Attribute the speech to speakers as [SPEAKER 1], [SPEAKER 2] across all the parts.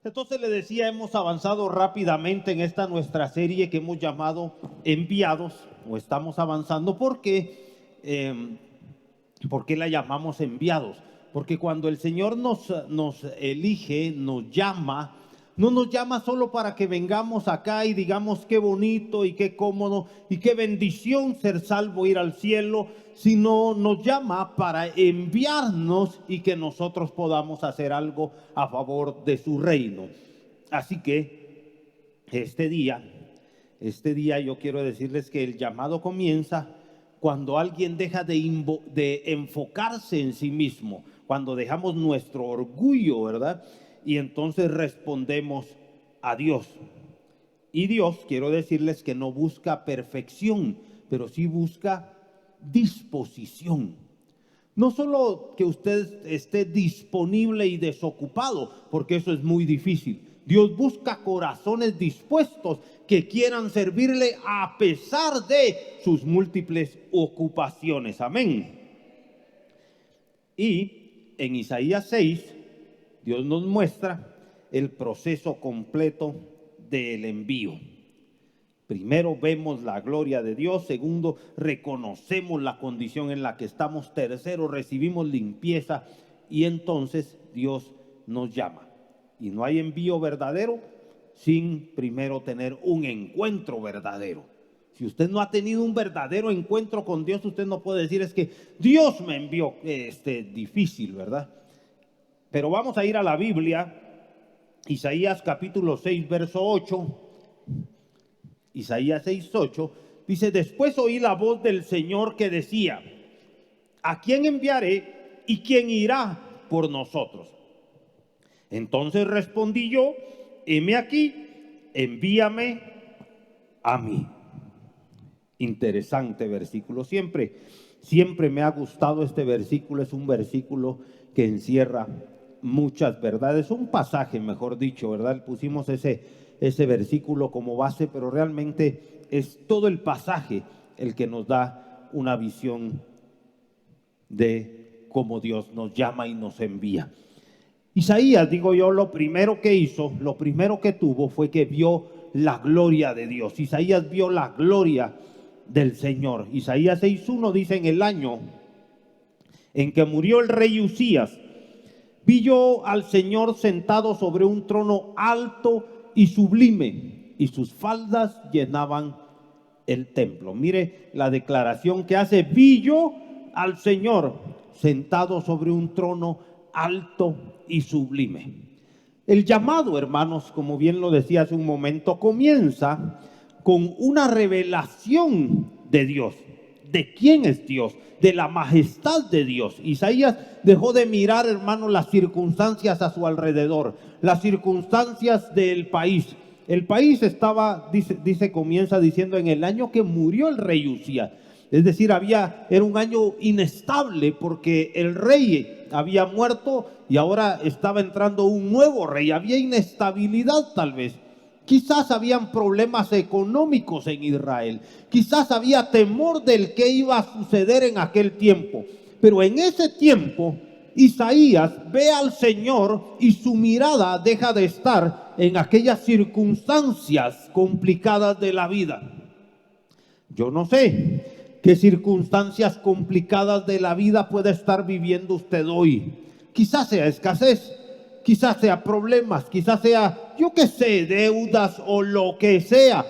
[SPEAKER 1] Entonces le decía, hemos avanzado rápidamente en esta nuestra serie que hemos llamado Enviados, o estamos avanzando porque, ¿por qué la llamamos enviados? Porque cuando el Señor nos elige, nos llama, no nos llama solo para que vengamos acá y digamos qué bonito y qué cómodo y qué bendición ser salvo, ir al cielo, sino nos llama para enviarnos y que nosotros podamos hacer algo a favor de su reino. Así que este día yo quiero decirles que el llamado comienza cuando alguien deja de enfocarse en sí mismo, cuando dejamos nuestro orgullo, ¿verdad? Y entonces respondemos a Dios. Y Dios, quiero decirles que no busca perfección, pero sí busca disposición. No solo que usted esté disponible y desocupado, porque eso es muy difícil. Dios busca corazones dispuestos que quieran servirle a pesar de sus múltiples ocupaciones. Amén. Y en Isaías 6, Dios nos muestra el proceso completo del envío. Primero vemos la gloria de Dios. Segundo, reconocemos la condición en la que estamos. Tercero, recibimos limpieza. Y entonces Dios nos llama. Y no hay envío verdadero sin primero tener un encuentro verdadero. Si usted no ha tenido un verdadero encuentro con Dios, usted no puede decir es que Dios me envió. Difícil, ¿verdad? Pero vamos a ir a la Biblia. Isaías capítulo 6, verso 8. Isaías 6:8 dice: después oí la voz del Señor que decía: ¿a quién enviaré y quién irá por nosotros? Entonces respondí yo: heme aquí, envíame a mí. Interesante versículo. Siempre me ha gustado este versículo. Es un versículo que encierra muchas verdades, un pasaje, mejor dicho, ¿verdad? Pusimos ese versículo como base, pero realmente es todo el pasaje el que nos da una visión de cómo Dios nos llama y nos envía. Isaías, digo yo, lo primero que hizo, lo primero que tuvo fue que vio la gloria de Dios. Isaías vio la gloria del Señor. Isaías 6:1 dice: en el año en que murió el rey Usías, vi yo al Señor sentado sobre un trono alto y sublime, y sus faldas llenaban el templo. Mire la declaración que hace: vi yo al Señor sentado sobre un trono alto y sublime. El llamado, hermanos, como bien lo decía hace un momento, comienza con una revelación de Dios. ¿De quién es Dios? De la majestad de Dios. Isaías dejó de mirar, hermanos, las circunstancias a su alrededor, las circunstancias del país. El país estaba, comienza diciendo, en el año que murió el rey Usías. Es decir, era un año inestable porque el rey había muerto y ahora estaba entrando un nuevo rey. Había inestabilidad tal vez. Quizás habían problemas económicos en Israel. Quizás había temor del que iba a suceder en aquel tiempo. Pero en ese tiempo, Isaías ve al Señor y su mirada deja de estar en aquellas circunstancias complicadas de la vida. Yo no sé qué circunstancias complicadas de la vida puede estar viviendo usted hoy. Quizás sea escasez, quizás sea problemas, quizás sea, yo qué sé, deudas o lo que sea.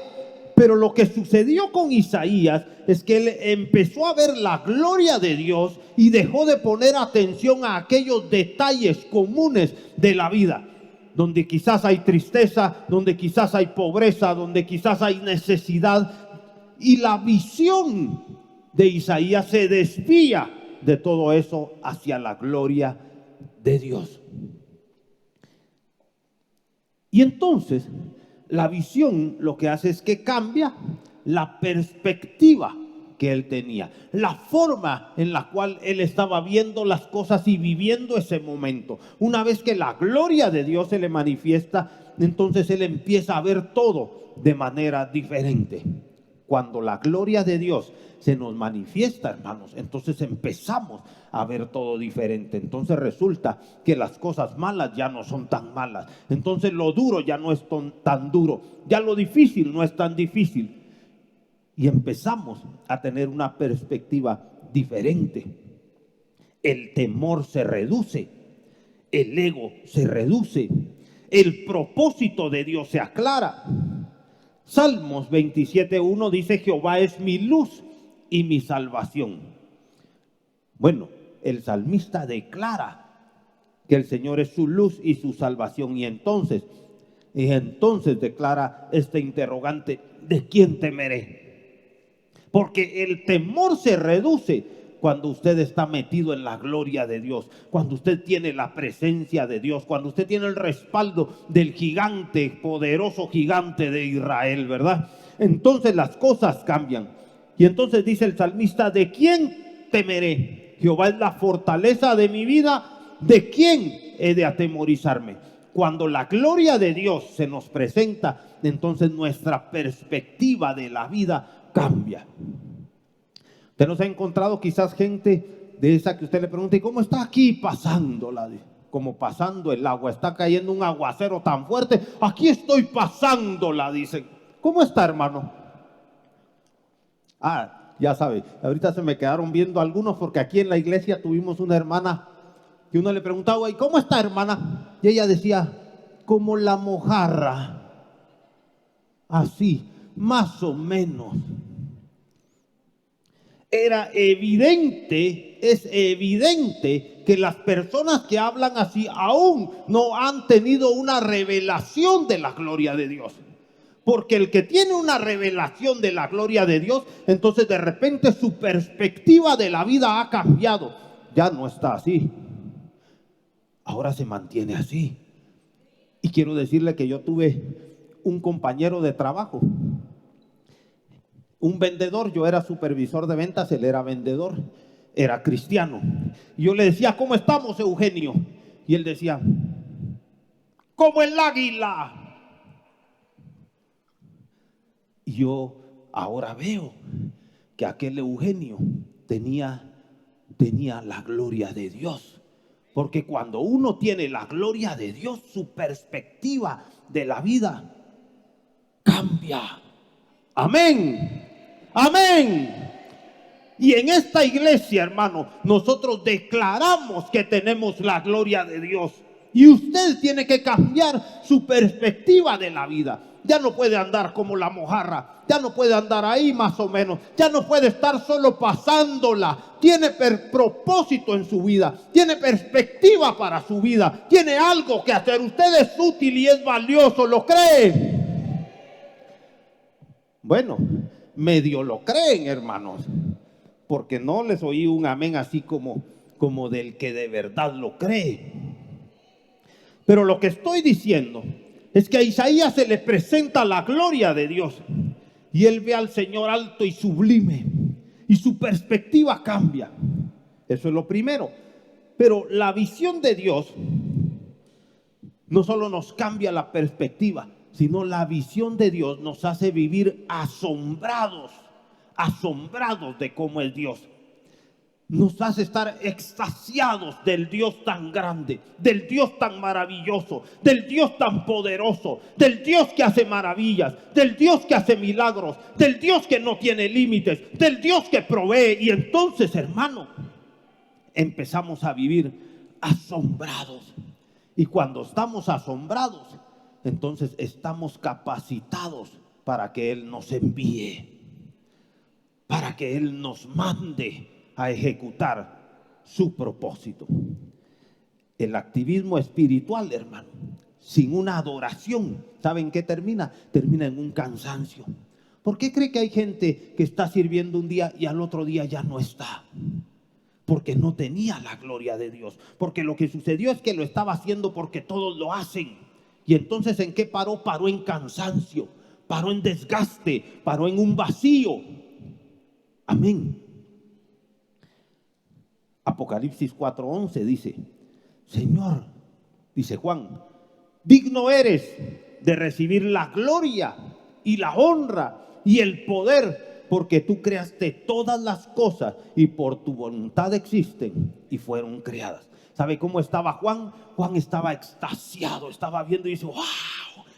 [SPEAKER 1] Pero lo que sucedió con Isaías es que él empezó a ver la gloria de Dios y dejó de poner atención a aquellos detalles comunes de la vida, donde quizás hay tristeza, donde quizás hay pobreza, donde quizás hay necesidad. Y la visión de Isaías se desvía de todo eso hacia la gloria de Dios. Y entonces la visión lo que hace es que cambia la perspectiva que él tenía, la forma en la cual él estaba viendo las cosas y viviendo ese momento. Una vez que la gloria de Dios se le manifiesta, entonces él empieza a ver todo de manera diferente. Cuando la gloria de Dios se nos manifiesta, hermanos, entonces empezamos a ver todo diferente. Entonces resulta que las cosas malas ya no son tan malas. Entonces lo duro ya no es tan duro. Ya lo difícil no es tan difícil. Y empezamos a tener una perspectiva diferente. El temor se reduce, el ego se reduce, el propósito de Dios se aclara. Salmos 27:1 dice: Jehová es mi luz y mi salvación. Bueno, el salmista declara que el Señor es su luz y su salvación. Y entonces declara este interrogante: ¿de quién temeré? Porque el temor se reduce cuando usted está metido en la gloria de Dios, cuando usted tiene la presencia de Dios, cuando usted tiene el respaldo del gigante, poderoso gigante de Israel, ¿verdad? Entonces las cosas cambian. Y entonces dice el salmista: ¿de quién temeré? Jehová es la fortaleza de mi vida, ¿de quién he de atemorizarme? Cuando la gloria de Dios se nos presenta, entonces nuestra perspectiva de la vida cambia. Usted nos ha encontrado quizás gente de esa que usted le pregunta: ¿y cómo está aquí pasándola? Como pasando el agua, está cayendo un aguacero tan fuerte, aquí estoy pasándola, dice. ¿Cómo está, hermano? Ya sabe, ahorita se me quedaron viendo algunos, porque aquí en la iglesia tuvimos una hermana que uno le preguntaba: ¿y cómo está, hermana? Y ella decía: como la mojarra, así, más o menos. Es evidente que las personas que hablan así aún no han tenido una revelación de la gloria de Dios. Porque el que tiene una revelación de la gloria de Dios, entonces de repente su perspectiva de la vida ha cambiado. Ya no está así. Ahora se mantiene así. Y quiero decirle que yo tuve un compañero de trabajo, un vendedor. Yo era supervisor de ventas, él era vendedor, era cristiano. Y yo le decía: ¿cómo estamos, Eugenio? Y él decía: como el águila. Y yo ahora veo que aquel Eugenio tenía la gloria de Dios. Porque cuando uno tiene la gloria de Dios, su perspectiva de la vida cambia. Amén. Amén. Y en esta iglesia, hermano, nosotros declaramos que tenemos la gloria de Dios. Y usted tiene que cambiar su perspectiva de la vida. Ya no puede andar como la mojarra, ya no puede andar ahí más o menos, ya no puede estar solo pasándola. Tiene propósito en su vida, tiene perspectiva para su vida, tiene algo que hacer. Usted es útil y es valioso, ¿lo cree? Bueno, medio lo creen, hermanos, porque no les oí un amén así como del que de verdad lo cree. Pero lo que estoy diciendo es que a Isaías se le presenta la gloria de Dios y él ve al Señor alto y sublime y su perspectiva cambia. Eso es lo primero. Pero la visión de Dios no solo nos cambia la perspectiva, sino la visión de Dios nos hace vivir asombrados de cómo es Dios. Nos hace estar extasiados del Dios tan grande, del Dios tan maravilloso, del Dios tan poderoso, del Dios que hace maravillas, del Dios que hace milagros, del Dios que no tiene límites, del Dios que provee. Y entonces, hermano, empezamos a vivir asombrados. Y cuando estamos asombrados, entonces estamos capacitados para que Él nos envíe, para que Él nos mande a ejecutar su propósito. El activismo espiritual, hermano, sin una adoración, ¿saben qué termina? Termina en un cansancio. ¿Por qué cree que hay gente que está sirviendo un día y al otro día ya no está? Porque no tenía la gloria de Dios. Porque lo que sucedió es que lo estaba haciendo porque todos lo hacen. Y entonces, ¿en qué paró? Paró en cansancio, paró en desgaste, paró en un vacío. Amén. Apocalipsis 4:11 dice: Señor, dice Juan, digno eres de recibir la gloria y la honra y el poder, porque tú creaste todas las cosas y por tu voluntad existen y fueron creadas. ¿Sabe cómo estaba Juan? Juan estaba extasiado, estaba viendo y dice, ¡wow!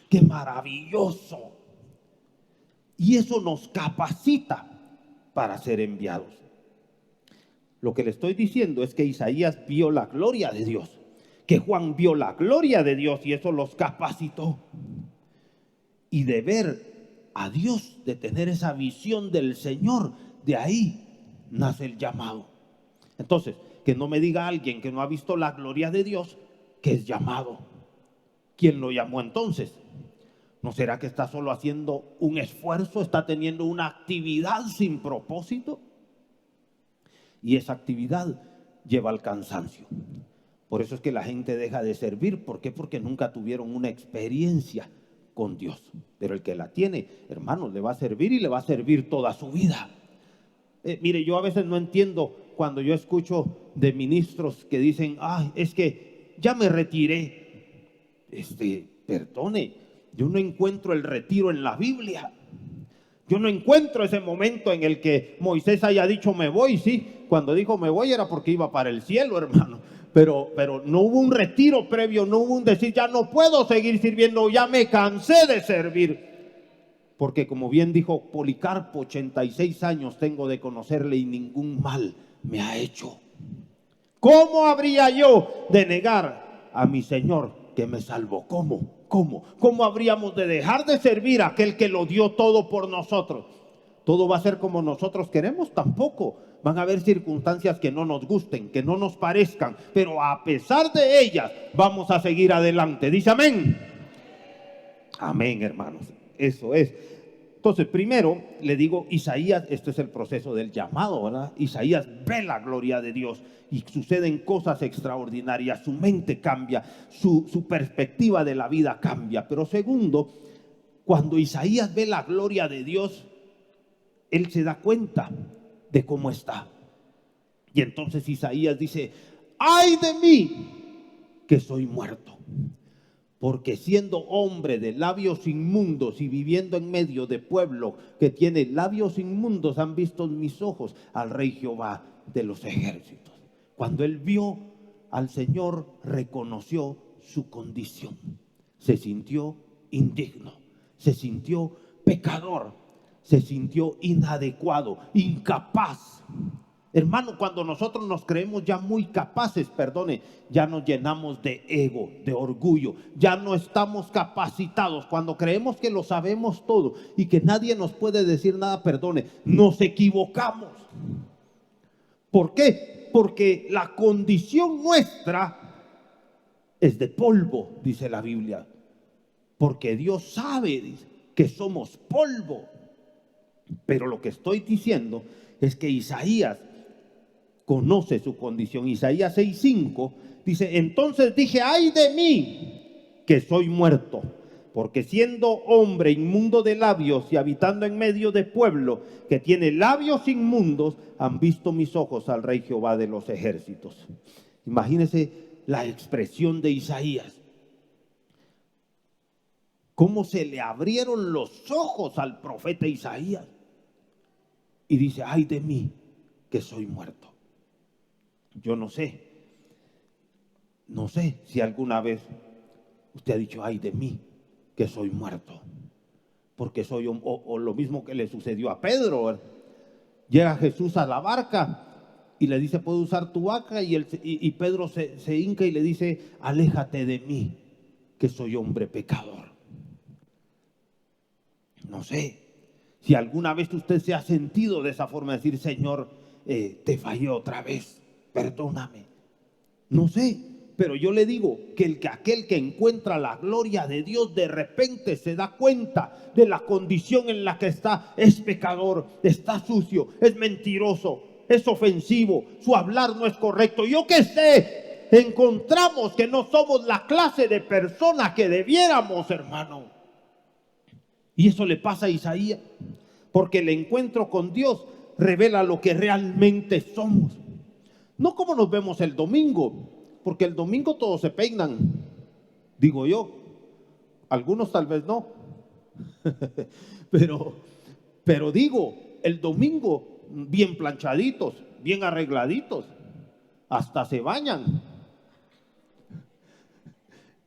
[SPEAKER 1] ¡Qué maravilloso! Y eso nos capacita para ser enviados. Lo que le estoy diciendo es que Isaías vio la gloria de Dios, que Juan vio la gloria de Dios y eso los capacitó. Y de ver a Dios, de tener esa visión del Señor, de ahí nace el llamado. Entonces, que no me diga alguien que no ha visto la gloria de Dios que es llamado. ¿Quién lo llamó entonces? ¿No será que está solo haciendo un esfuerzo, está teniendo una actividad sin propósito? Y esa actividad lleva al cansancio. Por eso es que la gente deja de servir. ¿Por qué? Porque nunca tuvieron una experiencia con Dios. Pero el que la tiene, hermanos, le va a servir y le va a servir toda su vida. Mire, yo a veces no entiendo cuando yo escucho de ministros que dicen, ay, es que ya me retiré. Perdone, yo no encuentro el retiro en la Biblia. Yo no encuentro ese momento en el que Moisés haya dicho me voy. Sí, cuando dijo me voy era porque iba para el cielo, hermano. Pero no hubo un retiro previo, no hubo un decir ya no puedo seguir sirviendo, ya me cansé de servir. Porque como bien dijo Policarpo, 86 años tengo de conocerle y ningún mal me ha hecho. ¿Cómo habría yo de negar a mi Señor que me salvó? ¿Cómo habríamos de dejar de servir a aquel que lo dio todo por nosotros? ¿Todo va a ser como nosotros queremos? Tampoco. Van a haber circunstancias que no nos gusten, que no nos parezcan, pero a pesar de ellas vamos a seguir adelante. Dice amén. Amén, hermanos. Eso es. Entonces, primero le digo, Isaías, este es el proceso del llamado, ¿verdad? Isaías ve la gloria de Dios y suceden cosas extraordinarias, su mente cambia, su perspectiva de la vida cambia. Pero segundo, cuando Isaías ve la gloria de Dios, él se da cuenta de cómo está. Y entonces Isaías dice, ¡ay de mí que soy muerto! Porque siendo hombre de labios inmundos y viviendo en medio de pueblo que tiene labios inmundos, han visto mis ojos al Rey Jehová de los ejércitos. Cuando él vio al Señor, reconoció su condición. Se sintió indigno, se sintió pecador, se sintió inadecuado, incapaz. Hermano, cuando nosotros nos creemos ya muy capaces, perdone, ya nos llenamos de ego, de orgullo, ya no estamos capacitados. Cuando creemos que lo sabemos todo y que nadie nos puede decir nada, perdone, nos equivocamos. ¿Por qué? Porque la condición nuestra es de polvo, dice la Biblia. Porque Dios sabe, dice, que somos polvo. Pero lo que estoy diciendo es que Isaías conoce su condición. Isaías 6:5 dice, entonces dije, ay de mí que soy muerto, porque siendo hombre inmundo de labios y habitando en medio de pueblo que tiene labios inmundos, han visto mis ojos al Rey Jehová de los ejércitos. Imagínense la expresión de Isaías. Cómo se le abrieron los ojos al profeta Isaías. Y dice, ay de mí que soy muerto. Yo no sé si alguna vez usted ha dicho, ay de mí que soy muerto. Porque soy, o lo mismo que le sucedió a Pedro. Llega Jesús a la barca y le dice, ¿puedo usar tu barca? Y Pedro se hinca y le dice, aléjate de mí que soy hombre pecador. No sé si alguna vez usted se ha sentido de esa forma, decir, Señor, te fallé otra vez, perdóname. No sé, pero yo le digo que aquel que encuentra la gloria de Dios de repente se da cuenta de la condición en la que está. Es pecador, está sucio, es mentiroso, es ofensivo, su hablar no es correcto. Yo qué sé, encontramos que no somos la clase de persona que debiéramos, hermano. Y eso le pasa a Isaías, porque el encuentro con Dios revela lo que realmente somos. No como nos vemos el domingo, porque el domingo todos se peinan, digo yo. Algunos tal vez no, pero Pero digo, el domingo bien planchaditos, bien arregladitos, hasta se bañan.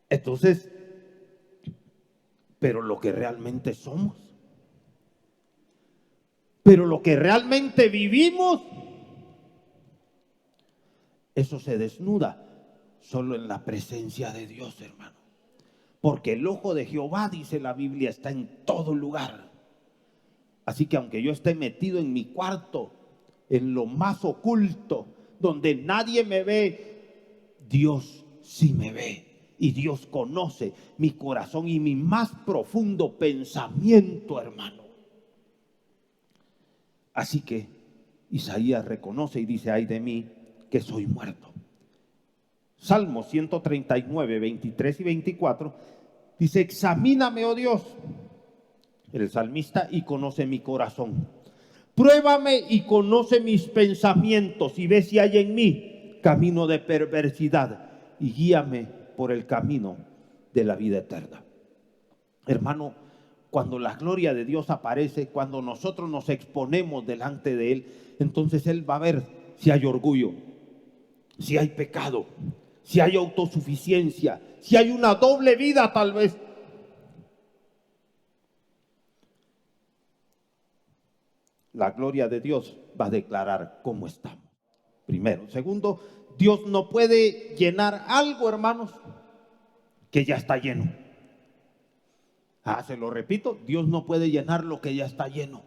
[SPEAKER 1] Entonces, pero lo que realmente somos, pero lo que realmente vivimos, eso se desnuda solo en la presencia de Dios, hermano. Porque el ojo de Jehová, dice la Biblia, está en todo lugar. Así que aunque yo esté metido en mi cuarto, en lo más oculto, donde nadie me ve, Dios sí me ve. Y Dios conoce mi corazón y mi más profundo pensamiento, hermano. Así que Isaías reconoce y dice: ay de mí, que soy muerto. Salmo 139, 23 y 24 dice: examíname, oh Dios, el salmista, y conoce mi corazón. Pruébame y conoce mis pensamientos y ve si hay en mí camino de perversidad y guíame por el camino de la vida eterna. Hermano, cuando la gloria de Dios aparece, cuando nosotros nos exponemos delante de Él, entonces Él va a ver si hay orgullo, si hay pecado, si hay autosuficiencia, si hay una doble vida tal vez. La gloria de Dios va a declarar cómo estamos. Primero. Segundo, Dios no puede llenar algo, hermanos, que ya está lleno. Se lo repito, Dios no puede llenar lo que ya está lleno.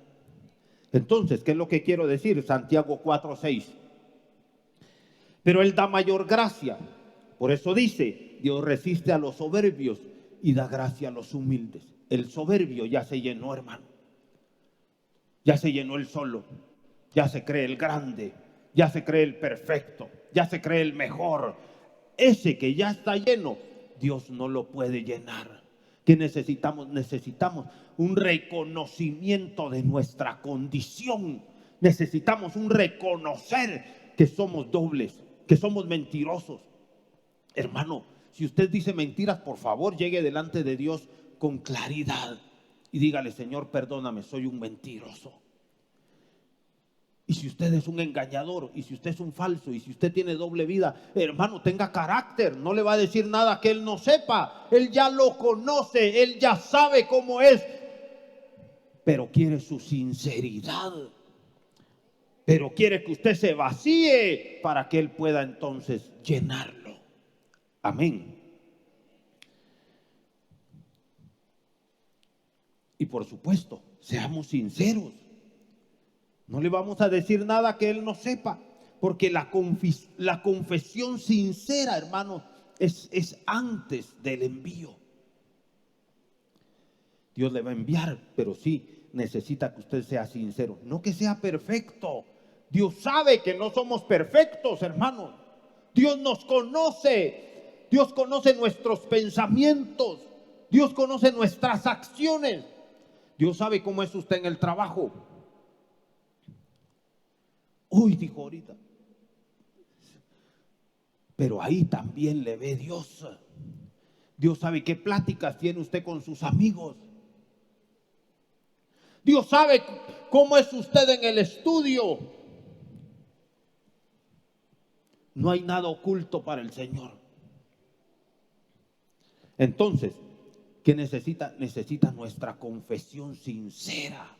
[SPEAKER 1] Entonces, ¿qué es lo que quiero decir? Santiago 4:6. Pero Él da mayor gracia. Por eso dice: Dios resiste a los soberbios y da gracia a los humildes. El soberbio ya se llenó, hermano. Ya se llenó él solo. Ya se cree el grande. Ya se cree el perfecto. Ya se cree el mejor. Ese que ya está lleno, Dios no lo puede llenar. ¿Qué necesitamos? Necesitamos un reconocimiento de nuestra condición. Necesitamos un reconocer que somos dobles, que somos mentirosos. Hermano, si usted dice mentiras, por favor, llegue delante de Dios con claridad y dígale: Señor, perdóname, soy un mentiroso. Y si usted es un engañador, y si usted es un falso, y si usted tiene doble vida, hermano, tenga carácter. No le va a decir nada que él no sepa. Él ya lo conoce, él ya sabe cómo es. Pero quiere su sinceridad. Pero quiere que usted se vacíe para que él pueda entonces llenarlo. Amén. Y por supuesto, seamos sinceros. No le vamos a decir nada que él no sepa, porque la confesión sincera, hermanos, es antes del envío. Dios le va a enviar, pero sí necesita que usted sea sincero, no que sea perfecto. Dios sabe que no somos perfectos, hermanos. Dios nos conoce. Dios conoce nuestros pensamientos. Dios conoce nuestras acciones. Dios sabe cómo es usted en el trabajo. Uy, dijo ahorita. Pero ahí también le ve Dios. Dios sabe qué pláticas tiene usted con sus amigos. Dios sabe cómo es usted en el estudio. No hay nada oculto para el Señor. Entonces, ¿qué necesita? Necesita nuestra confesión sincera.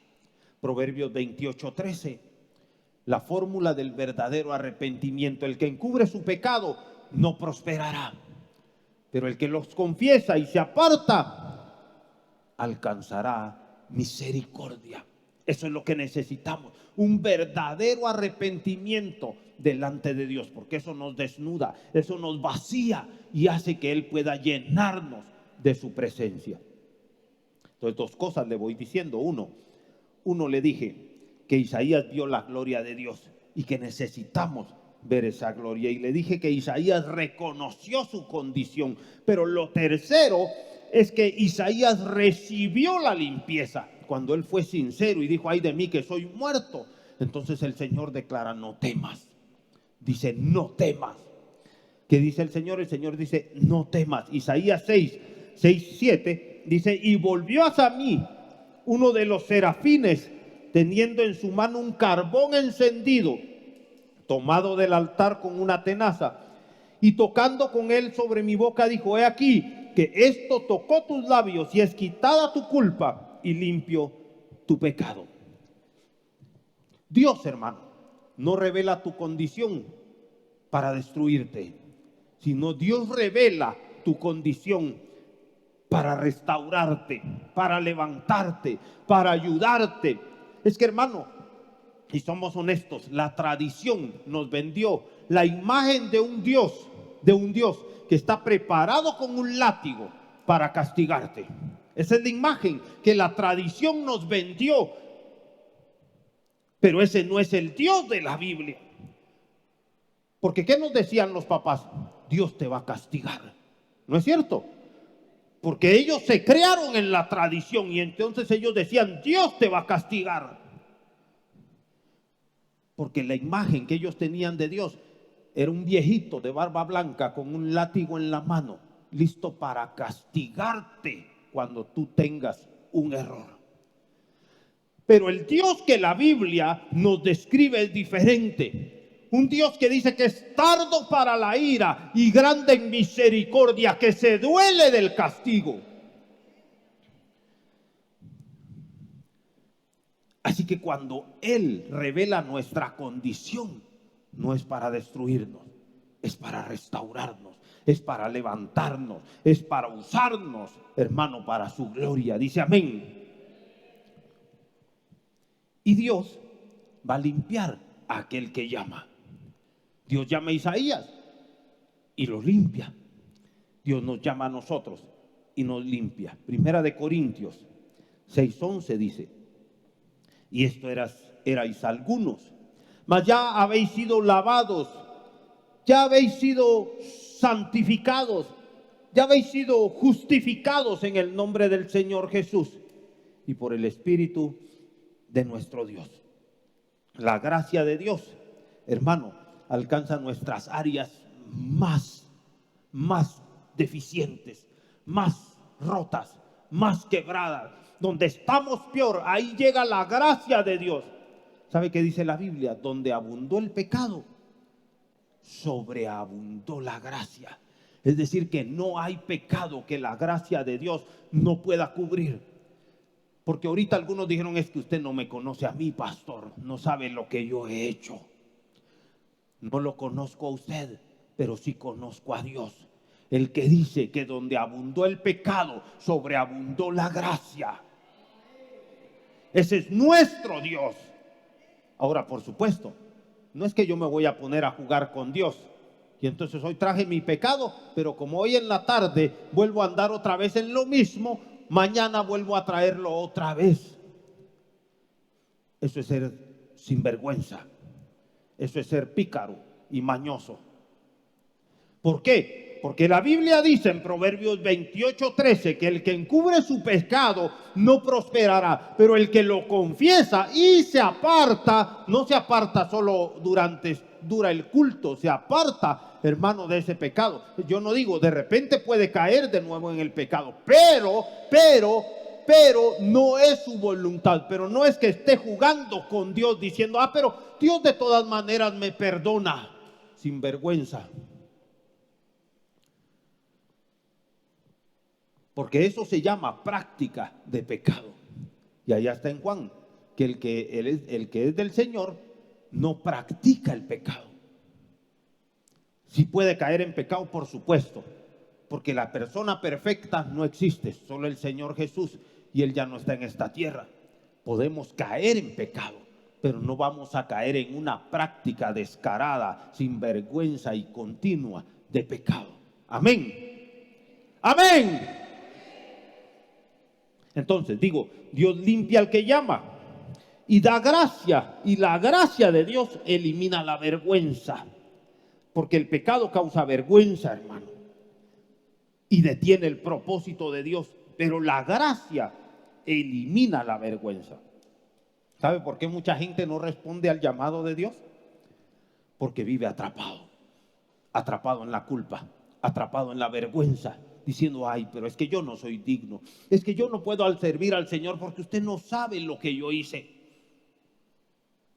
[SPEAKER 1] Proverbios 28:13. La fórmula del verdadero arrepentimiento: el que encubre su pecado no prosperará, pero el que los confiesa y se aparta alcanzará misericordia. Eso es lo que necesitamos, un verdadero arrepentimiento delante de Dios, porque eso nos desnuda, eso nos vacía y hace que Él pueda llenarnos de su presencia. Entonces, dos cosas le voy diciendo. Uno le dije que Isaías vio la gloria de Dios y que necesitamos ver esa gloria. Y le dije que Isaías reconoció su condición. Pero lo tercero es que Isaías recibió la limpieza. Cuando él fue sincero y dijo: ay de mí, que soy muerto, entonces el Señor declara: no temas. Dice: no temas. ¿Qué dice el Señor? El Señor dice: no temas. Isaías 6:7 dice: y volvió hacia mí uno de los serafines teniendo en su mano un carbón encendido, tomado del altar con una tenaza, y tocando con él sobre mi boca, dijo: he aquí que esto tocó tus labios, y es quitada tu culpa y limpio tu pecado. Dios, hermano, no revela tu condición para destruirte, sino Dios revela tu condición para restaurarte, para levantarte, para ayudarte. Es que, hermano, y somos honestos, la tradición nos vendió la imagen de un Dios que está preparado con un látigo para castigarte. Esa es la imagen que la tradición nos vendió, pero ese no es el Dios de la Biblia. Porque ¿qué nos decían los papás? Dios te va a castigar. ¿No es cierto? Porque ellos se crearon en la tradición y entonces ellos decían: Dios te va a castigar. Porque la imagen que ellos tenían de Dios era un viejito de barba blanca con un látigo en la mano, listo para castigarte cuando tú tengas un error. Pero el Dios que la Biblia nos describe es diferente. Un Dios que dice que es tardo para la ira y grande en misericordia, que se duele del castigo. Así que cuando Él revela nuestra condición, no es para destruirnos, es para restaurarnos, es para levantarnos, es para usarnos, hermano, para su gloria. Dice amén. Y Dios va a limpiar a aquel que llama. Dios llama a Isaías y lo limpia. Dios nos llama a nosotros y nos limpia. Primera de Corintios 6:11 dice: y esto erais algunos, mas ya habéis sido lavados, ya habéis sido santificados, ya habéis sido justificados en el nombre del Señor Jesús y por el Espíritu de nuestro Dios. La gracia de Dios, hermano, alcanza nuestras áreas más deficientes, más rotas, más quebradas. Donde estamos peor, ahí llega la gracia de Dios. ¿Sabe qué dice la Biblia? Donde abundó el pecado, sobreabundó la gracia. Es decir, que no hay pecado que la gracia de Dios no pueda cubrir. Porque ahorita algunos dijeron: es que usted no me conoce a mí, pastor, no sabe lo que yo he hecho. No lo conozco a usted, pero sí conozco a Dios, el que dice que donde abundó el pecado, sobreabundó la gracia. Ese es nuestro Dios. Ahora, por supuesto, no es que yo me voy a poner a jugar con Dios y entonces hoy traje mi pecado, pero como hoy en la tarde vuelvo a andar otra vez en lo mismo, mañana vuelvo a traerlo otra vez. Eso es ser sinvergüenza. Eso es ser pícaro y mañoso. ¿Por qué? Porque la Biblia dice en Proverbios 28:13 que el que encubre su pecado no prosperará, pero el que lo confiesa y se aparta, no se aparta solo dura el culto, se aparta, hermano, de ese pecado. Yo no digo, de repente puede caer de nuevo en el pecado, pero no es su voluntad. Pero no es que esté jugando con Dios diciendo: pero Dios de todas maneras me perdona. Sin vergüenza. Porque eso se llama práctica de pecado. Y allá está en Juan, que el que es del Señor no practica el pecado. Sí puede caer en pecado, por supuesto, porque la persona perfecta no existe, solo el Señor Jesús, y Él ya no está en esta tierra. Podemos caer en pecado, pero no vamos a caer en una práctica descarada, sin vergüenza y continua de pecado. Amén. Amén. Entonces digo, Dios limpia al que llama y da gracia, y la gracia de Dios elimina la vergüenza, porque el pecado causa vergüenza, hermano, y detiene el propósito de Dios, pero la gracia elimina la vergüenza. ¿Sabe por qué mucha gente no responde al llamado de Dios? Porque vive atrapado en la culpa, atrapado en la vergüenza, diciendo: pero es que yo no soy digno, es que yo no puedo servir al Señor porque usted no sabe lo que yo hice.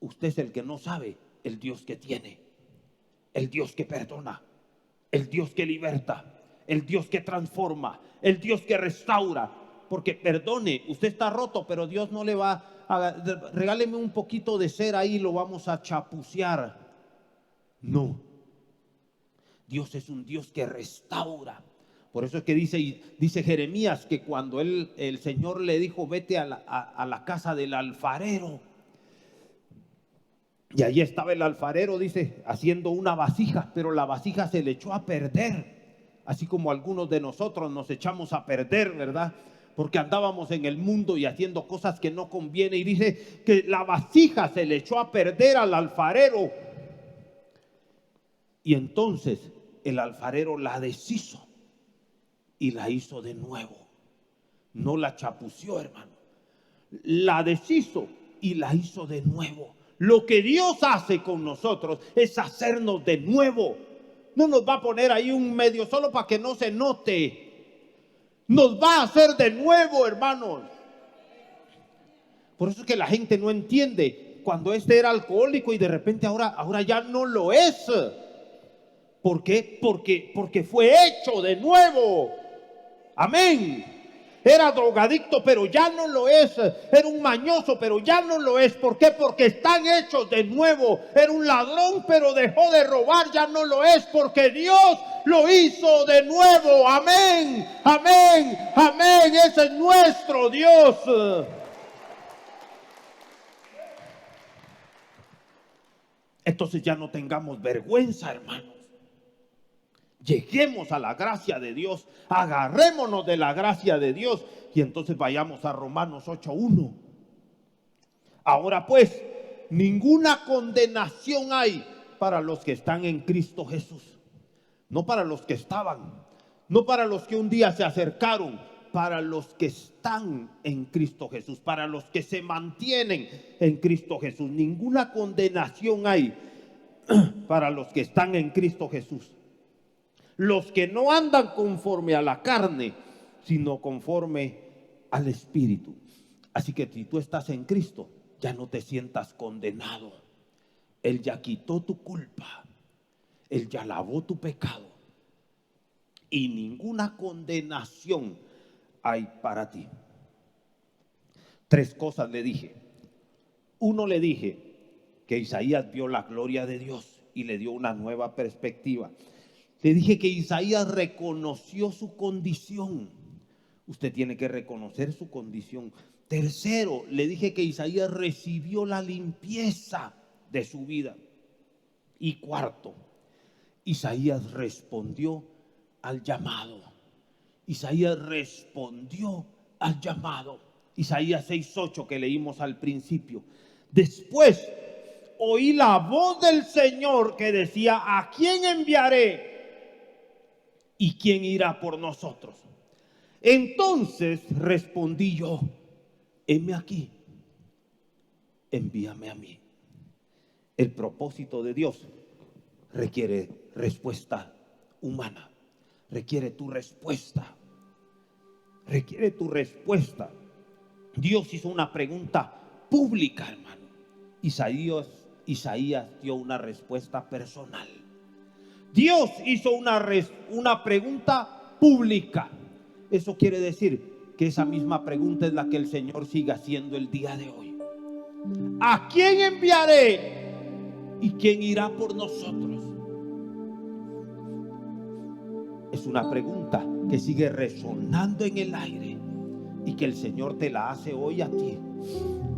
[SPEAKER 1] usted es el que no sabe el Dios que tiene, el Dios que perdona, el Dios que liberta, el Dios que transforma, el Dios que restaura. Porque perdone, usted está roto, pero Dios no le va a, regáleme un poquito de cera ahí, lo vamos a chapucear. No, Dios es un Dios que restaura. Por eso es que dice Jeremías que cuando el Señor le dijo, vete a la casa del alfarero, y allí estaba el alfarero, dice, haciendo una vasija, pero la vasija se le echó a perder, así como algunos de nosotros nos echamos a perder, ¿verdad? Porque andábamos en el mundo y haciendo cosas que no conviene. Y dice que la vasija se le echó a perder al alfarero. Y entonces el alfarero la deshizo y la hizo de nuevo. No la chapuceó, hermano. La deshizo y la hizo de nuevo. Lo que Dios hace con nosotros es hacernos de nuevo. No nos va a poner ahí un medio solo para que no se note. Nos va a hacer de nuevo, hermanos. Por eso es que la gente no entiende. Cuando era alcohólico y de repente ahora ya no lo es. ¿Por qué? Porque fue hecho de nuevo. Amén. Era drogadicto, pero ya no lo es. Era un mañoso, pero ya no lo es. ¿Por qué? Porque están hechos de nuevo. Era un ladrón, pero dejó de robar, ya no lo es. Porque Dios lo hizo de nuevo. Amén, amén, amén. Ese es nuestro Dios. Entonces ya no tengamos vergüenza, hermanos. Lleguemos a la gracia de Dios, agarrémonos de la gracia de Dios y entonces vayamos a Romanos 8:1. Ahora pues, ninguna condenación hay para los que están en Cristo Jesús. No para los que estaban, no para los que un día se acercaron, para los que están en Cristo Jesús, para los que se mantienen en Cristo Jesús. Ninguna condenación hay para los que están en Cristo Jesús. Los que no andan conforme a la carne, sino conforme al Espíritu. Así que si tú estás en Cristo, ya no te sientas condenado. Él ya quitó tu culpa. Él ya lavó tu pecado. Y ninguna condenación hay para ti. 3 cosas le dije. 1, le dije que Isaías vio la gloria de Dios y le dio una nueva perspectiva. Le dije que Isaías reconoció su condición. Usted tiene que reconocer su condición. 3, le dije que Isaías recibió la limpieza de su vida. Y 4, Isaías respondió al llamado. Isaías respondió al llamado. Isaías 6:8 que leímos al principio. Después oí la voz del Señor que decía: ¿a quién enviaré? ¿Y quién irá por nosotros? Entonces respondí yo: heme aquí, envíame a mí. El propósito de Dios requiere respuesta humana, requiere tu respuesta, requiere tu respuesta. Dios hizo una pregunta pública, hermano. Isaías dio una respuesta personal. Dios hizo una pregunta pública. Eso quiere decir que esa misma pregunta es la que el Señor sigue haciendo el día de hoy. ¿A quién enviaré? ¿Y quién irá por nosotros? Es una pregunta que sigue resonando en el aire y que el Señor te la hace hoy a ti.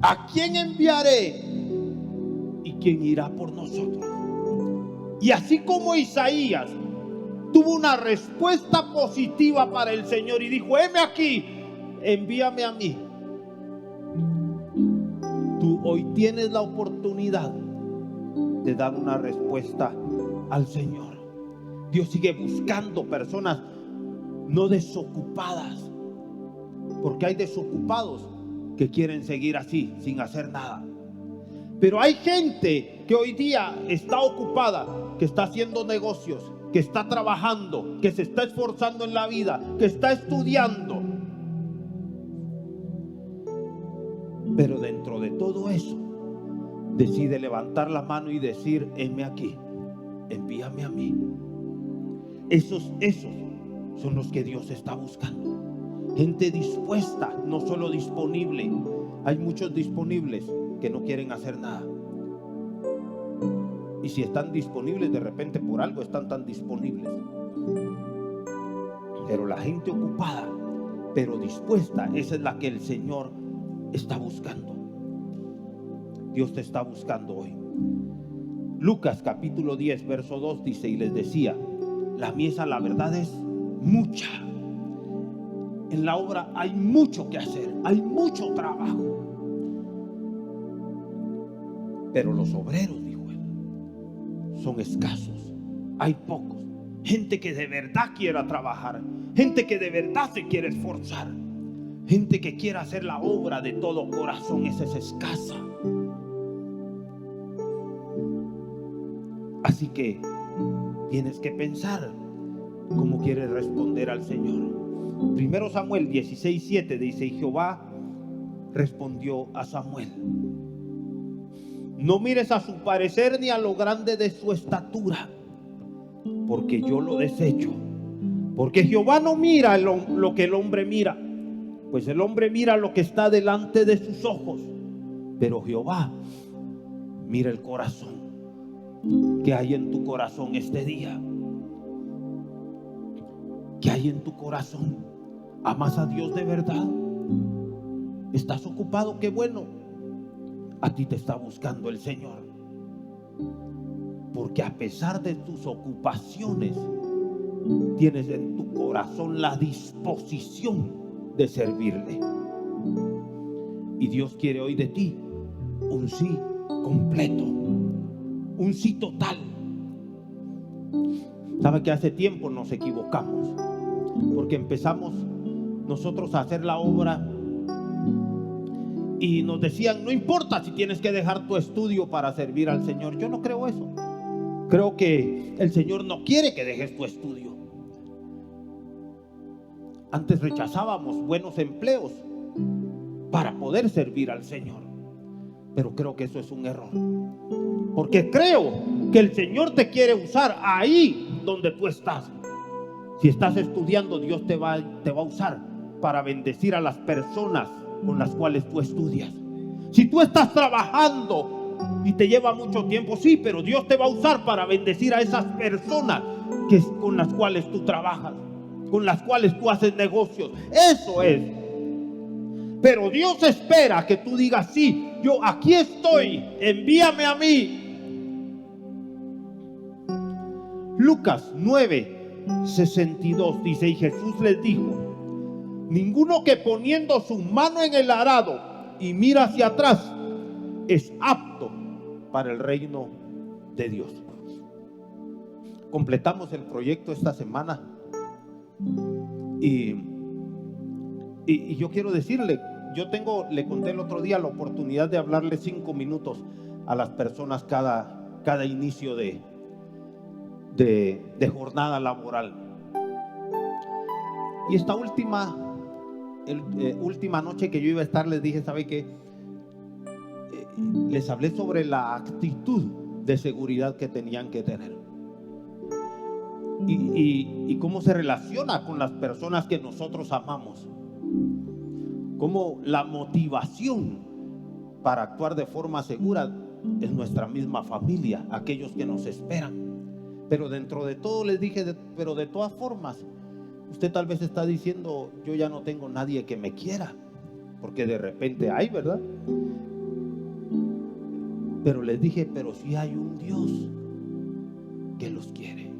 [SPEAKER 1] ¿A quién enviaré? ¿Y quién irá por nosotros? Y así como Isaías tuvo una respuesta positiva para el Señor y dijo: heme aquí, envíame a mí. Tú hoy tienes la oportunidad de dar una respuesta al Señor. Dios sigue buscando personas no desocupadas, porque hay desocupados que quieren seguir así, sin hacer nada. Pero hay gente que hoy día está ocupada, que está haciendo negocios, que está trabajando, que se está esforzando en la vida, que está estudiando. Pero dentro de todo eso decide levantar la mano y decir: heme aquí, envíame a mí. Esos son los que Dios está buscando. Gente dispuesta, no solo disponible. Hay muchos disponibles que no quieren hacer nada. Y si están disponibles, de repente por algo están tan disponibles. Pero la gente ocupada, pero dispuesta, esa es la que el Señor está buscando. Dios te está buscando hoy. Lucas capítulo 10 verso 2 dice: y les decía, la mies, la verdad, es mucha. En la obra hay mucho que hacer, hay mucho trabajo, pero los obreros, dijo él, son escasos, hay pocos. Gente que de verdad quiera trabajar, gente que de verdad se quiere esforzar, gente que quiera hacer la obra de todo corazón, esa es escasa. Así que tienes que pensar cómo quieres responder al Señor. Primero Samuel 16:7 dice: y Jehová respondió a Samuel: no mires a su parecer ni a lo grande de su estatura, porque yo lo desecho. Porque Jehová no mira lo que el hombre mira, pues el hombre mira lo que está delante de sus ojos, pero Jehová mira el corazón. ¿Qué hay en tu corazón este día? ¿Qué hay en tu corazón? ¿Amas a Dios de verdad? ¿Estás ocupado? Qué bueno. A ti te está buscando el Señor. Porque a pesar de tus ocupaciones, tienes en tu corazón la disposición de servirle. Y Dios quiere hoy de ti un sí completo, un sí total. ¿Sabe que hace tiempo nos equivocamos? Porque empezamos nosotros a hacer la obra y nos decían: no importa si tienes que dejar tu estudio para servir al Señor. Yo no creo eso. Creo que el Señor no quiere que dejes tu estudio. Antes rechazábamos buenos empleos para poder servir al Señor, pero creo que eso es un error. Porque creo que el Señor te quiere usar ahí donde tú estás. Si estás estudiando, Dios te va a usar para bendecir a las personas con las cuales tú estudias. Si tú estás trabajando y te lleva mucho tiempo, sí, pero Dios te va a usar para bendecir a esas personas con las cuales tú trabajas, con las cuales tú haces negocios. Eso es. Pero Dios espera que tú digas: sí, yo aquí estoy, envíame a mí. Lucas 9:62 dice: y Jesús les dijo: ninguno que poniendo su mano en el arado y mira hacia atrás es apto para el reino de Dios. Completamos el proyecto esta semana y yo quiero decirle, le conté el otro día la oportunidad de hablarle 5 minutos a las personas cada inicio de jornada laboral. Y esta última noche que yo iba a estar, les dije: ¿sabe qué? Les hablé sobre la actitud de seguridad que tenían que tener y cómo se relaciona con las personas que nosotros amamos, cómo la motivación para actuar de forma segura es nuestra misma familia, aquellos que nos esperan. Pero dentro de todo les dije: pero de todas formas, usted tal vez está diciendo: yo ya no tengo nadie que me quiera, porque de repente hay, ¿verdad? Pero les dije: pero sí hay un Dios que los quiere.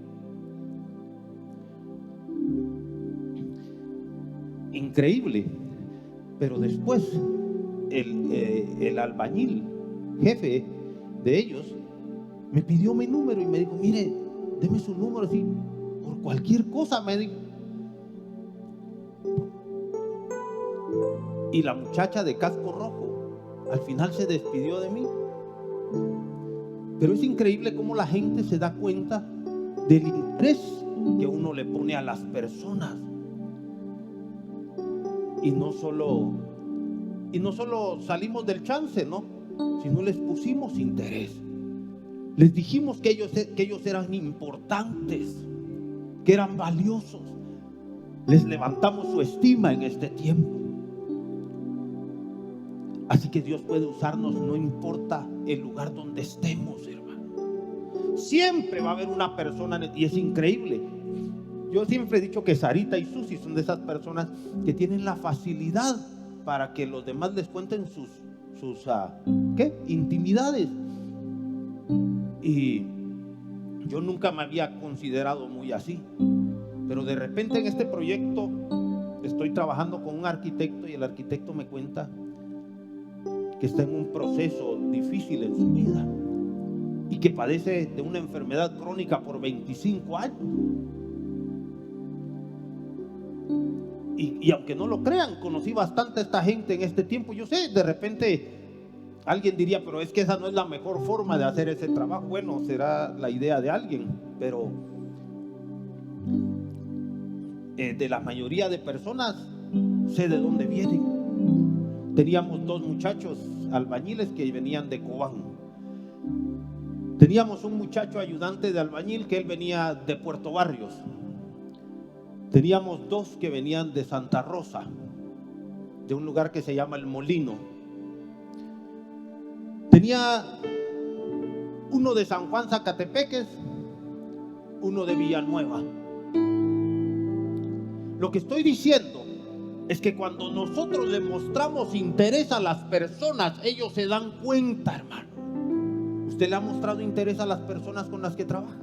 [SPEAKER 1] Increíble. Pero después el albañil jefe de ellos me pidió mi número y me dijo: mire, deme su número, así, por cualquier cosa, me dijo. Y la muchacha de casco rojo al final se despidió de mí. Pero es increíble cómo la gente se da cuenta del interés que uno le pone a las personas. Y no solo salimos del chance, ¿no? sino les pusimos interés. Les dijimos que ellos eran importantes, que eran valiosos. Les levantamos su estima en este tiempo. Así que Dios puede usarnos, no importa el lugar donde estemos, hermano. Siempre va a haber una persona, y es increíble. Yo siempre he dicho que Sarita y Susi son de esas personas que tienen la facilidad para que los demás les cuenten sus intimidades. Y yo nunca me había considerado muy así, pero de repente en este proyecto estoy trabajando con un arquitecto, y el arquitecto me cuenta que está en un proceso difícil en su vida y que padece de una enfermedad crónica por 25 años. Y aunque no lo crean, conocí bastante a esta gente en este tiempo. Yo sé, de repente alguien diría, pero es que esa no es la mejor forma de hacer ese trabajo. Bueno, será la idea de alguien, pero de la mayoría de personas sé de dónde vienen. Teníamos 2 muchachos albañiles que venían de Cobán. Teníamos un muchacho ayudante de albañil que él venía de Puerto Barrios. Teníamos 2 que venían de Santa Rosa, de un lugar que se llama El Molino. Tenía uno de San Juan Zacatepeques, uno de Villanueva. Lo que estoy diciendo es que cuando nosotros le mostramos interés a las personas, ellos se dan cuenta, hermano. ¿Usted le ha mostrado interés a las personas con las que trabaja?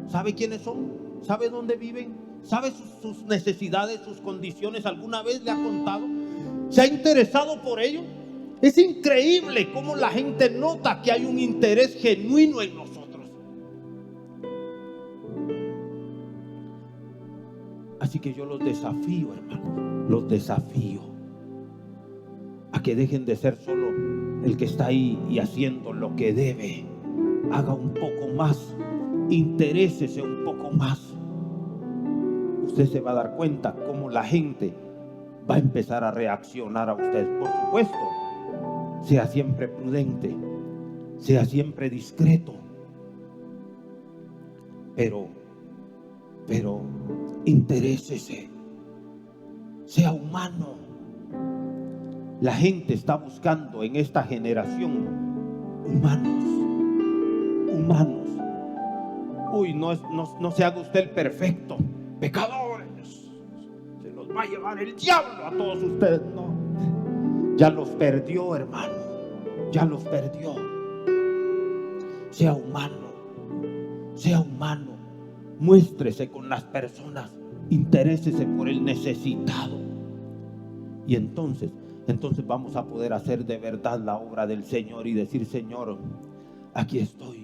[SPEAKER 1] ¿Sabe quiénes son? ¿Sabe dónde viven? ¿Sabe sus necesidades, sus condiciones? ¿Alguna vez le ha contado? ¿Se ha interesado por ello? Es increíble cómo la gente nota que hay un interés genuino en nosotros. Así que yo los desafío, hermanos, los desafío a que dejen de ser solo el que está ahí y haciendo lo que debe. Haga un poco más, interésese un poco más. Usted se va a dar cuenta cómo la gente va a empezar a reaccionar a usted. Por supuesto, sea siempre prudente, sea siempre discreto, pero interésese, sea humano. La gente está buscando en esta generación humanos. Uy, no se haga usted el perfecto. Pecadores, se los va a llevar el diablo a todos ustedes. No, ya los perdió, hermano, ya los perdió. Sea humano, muéstrese con las personas, interésese por el necesitado, y entonces vamos a poder hacer de verdad la obra del Señor y decir: Señor, aquí estoy.